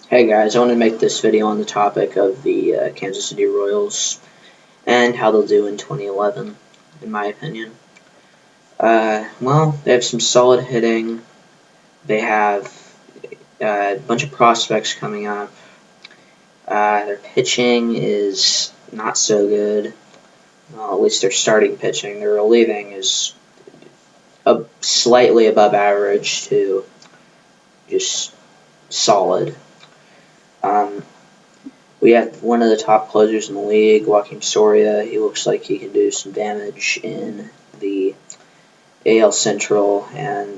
Hey guys, I want to make this video on the topic of the Kansas City Royals and how they'll do in 2011, in my opinion. Well, they have some solid hitting. They have a bunch of prospects coming up. Their pitching is not so good. Well, at least their starting pitching. Their relieving is slightly above average to just solid. Um, We have one of the top closers in the league, Joaquin Soria. He looks like he can do some damage in the AL Central, and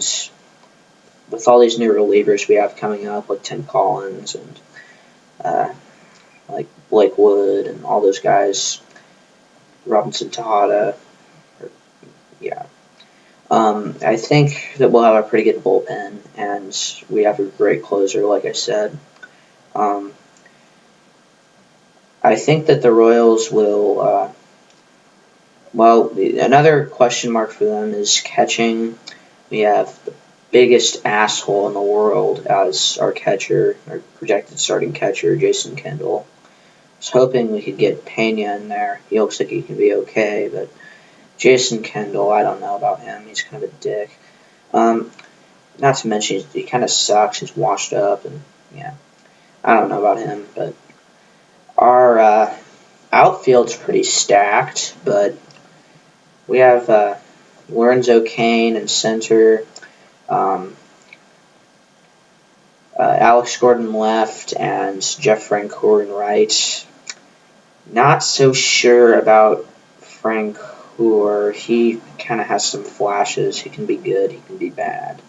with all these new relievers we have coming up, like Tim Collins and like Blake Wood and all those guys, Robinson Tejada, yeah. I think that we'll have a pretty good bullpen, and we have a great closer, like I said. Um, I think that the Royals will. Well, another question mark for them is catching. We have the biggest asshole in the world as our catcher, our projected starting catcher, Jason Kendall. I was hoping we could get Pena in there. He looks like he can be okay, but Jason Kendall, I don't know about him. He's kind of a dick. Not to mention, he kind of sucks. He's washed up, and yeah, I don't know about him, but our outfield's pretty stacked, but we have Lorenzo Cain in center, um, Alex Gordon left, and Jeff Francoeur in right. Not so sure about Francoeur. He kind of has some flashes. He can be good. He can be bad.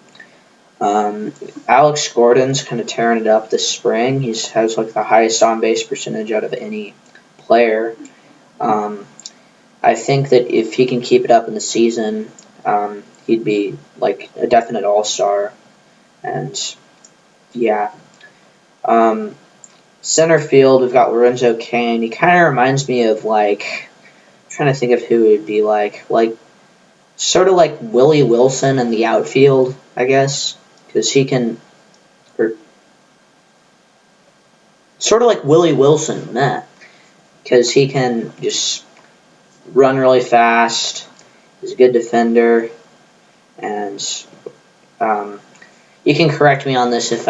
Alex Gordon's kind of tearing it up this spring. He has like the highest on base percentage out of any player. I think that if he can keep it up in the season, he'd be like a definite all-star. And yeah. Center field, we've got Lorenzo Cain. He kind of reminds me of like, I'm trying to think of who it would be like sort of like Willie Wilson in the outfield, I guess, because he can, or sort of like Willie Wilson, because he can just run really fast. He's a good defender, and you can correct me on this if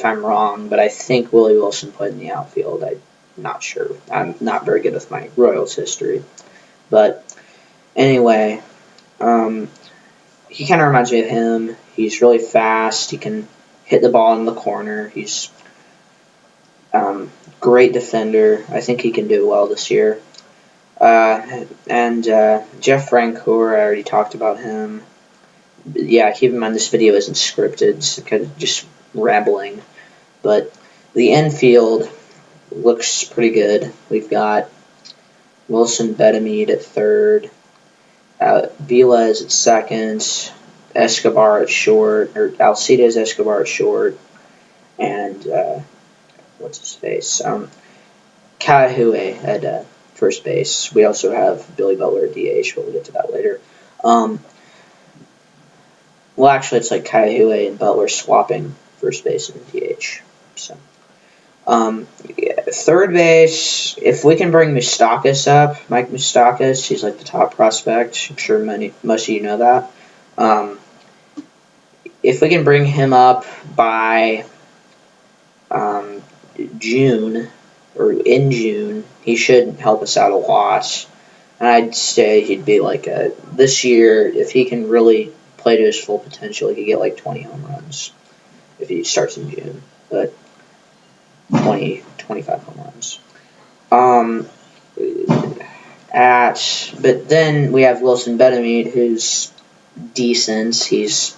I'm wrong, but I think Willie Wilson played in the outfield. I'm not sure. I'm not very good with my Royals history, but anyway, he kind of reminds me of him. He's really fast. He can hit the ball in the corner. He's great defender. I think he can do well this year. And Jeff Francoeur, I already talked about him. Yeah, keep in mind this video isn't scripted, it's kind of just rambling. But the infield looks pretty good. We've got Wilson Betemid at third, Velez at second, Escobar at short, or Alcides Escobar at short, and what's his face? Kahue at first base. We also have Billy Butler at DH, but we'll get to that later. Well, actually, it's like Kahue and Butler swapping first base and DH. So, third base, if we can bring Moustakas up, Mike Moustakas, he's like the top prospect. I'm sure most of you know that. If we can bring him up by June, or in June, he should help us out a lot. And I'd say he'd be like this year, if he can really play to his full potential, he could get like 20 home runs if he starts in June. But 25 home runs. But then we have Wilson Betemid, who's decent. He's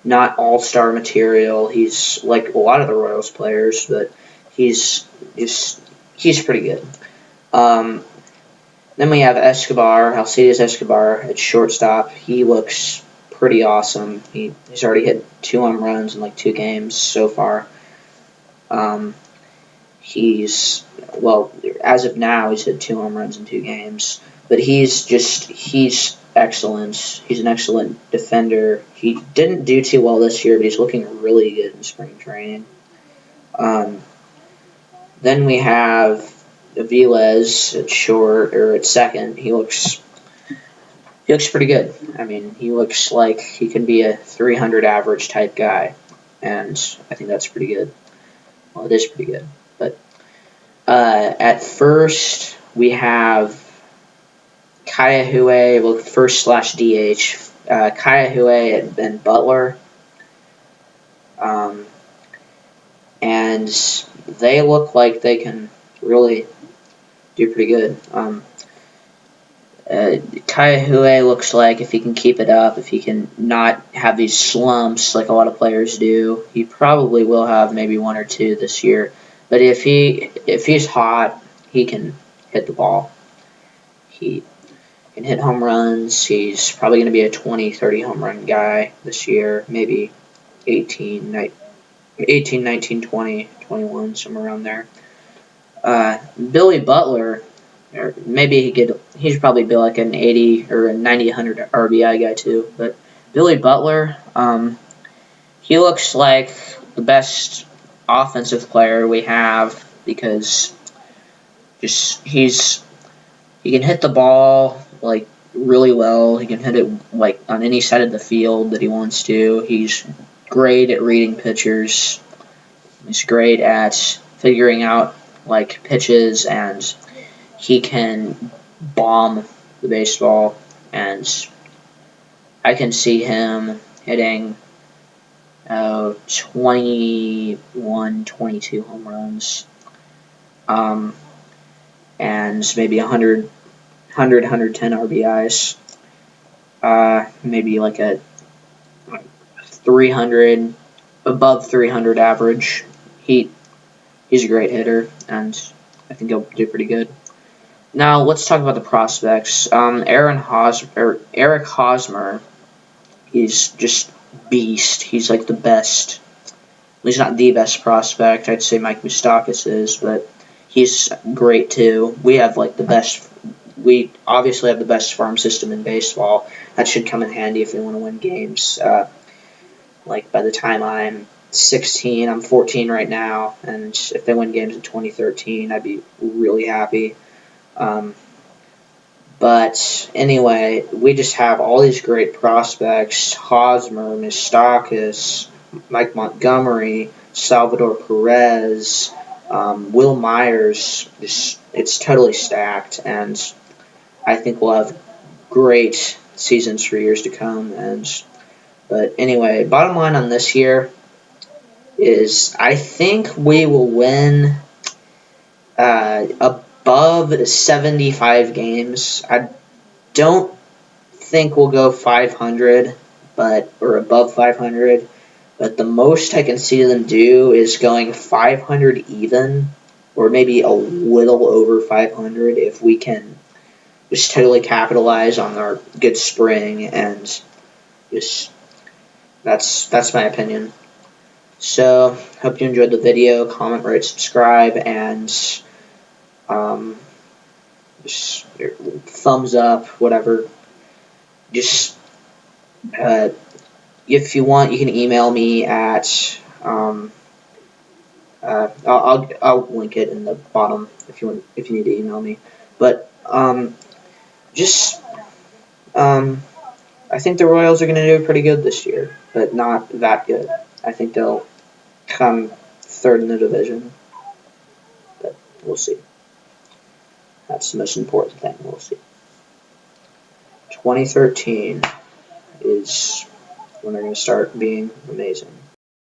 not all-star material. He's like a lot of the Royals players, but he's pretty good. Then we have Escobar, Alcides Escobar at shortstop. He looks pretty awesome. He's already hit 2 home runs in like 2 games so far. As of now, he's hit 2 home runs in 2 games. But he's excellent. He's an excellent defender. He didn't do too well this year, but he's looking really good in spring training. Then we have Aviles at short, or at second. He looks pretty good. I mean, he looks like he can be a 300 average type guy, and I think that's pretty good. Well, it is pretty good. But at first, we have Kaya Hue, well, first / DH. Kaya Hue and Butler. And they look like they can really do pretty good. Kaya Hue looks like if he can keep it up, if he can not have these slumps like a lot of players do, he probably will have maybe 1 or 2 this year. But if he's hot, he can hit the ball. He can hit home runs. He's probably going to be a 20, 30 home run guy this year, maybe 18, 19, 20, 21, somewhere around there. Billy Butler, or maybe he'd probably be like an 80 or a 90, 100 RBI guy too. But Billy Butler, he looks like the best offensive player we have because he can hit the ball like really well. He can hit it like on any side of the field that he wants to. He's great at reading pitchers. He's great at figuring out like pitches, and he can bomb the baseball. And I can see him hitting 21, 22 home runs, and maybe 100, 110 RBIs, maybe like a 300, above 300 average. He's a great hitter, and I think he'll do pretty good. Now let's talk about the prospects. Eric Hosmer, he's just beast. He's like the best. He's not the best prospect. I'd say Mike Moustakas is, but he's great too. We have like the best. We obviously have the best farm system in baseball. That should come in handy if we want to win games. Like by the time I'm 16, I'm 14 right now, and if they win games in 2013, I'd be really happy. But anyway, we just have all these great prospects: Hosmer, Moustakas, Mike Montgomery, Salvador Perez, Will Myers. It's totally stacked, and I think we'll have great seasons for years to come. But anyway, bottom line on this year is I think we will win above 75 games. I don't think we'll go 500, or above 500. But the most I can see them do is going 500 even, or maybe a little over 500 if we can just totally capitalize on our good spring, and just that's my opinion. So, hope you enjoyed the video. Comment, rate, subscribe, and just thumbs up, whatever. Just if you want, you can email me at I'll link it in the bottom if you need to email me. But I think the Royals are going to do pretty good this year, but not that good. I think they'll come third in the division, but we'll see. That's the most important thing. We'll see. 2013 is when they're going to start being amazing.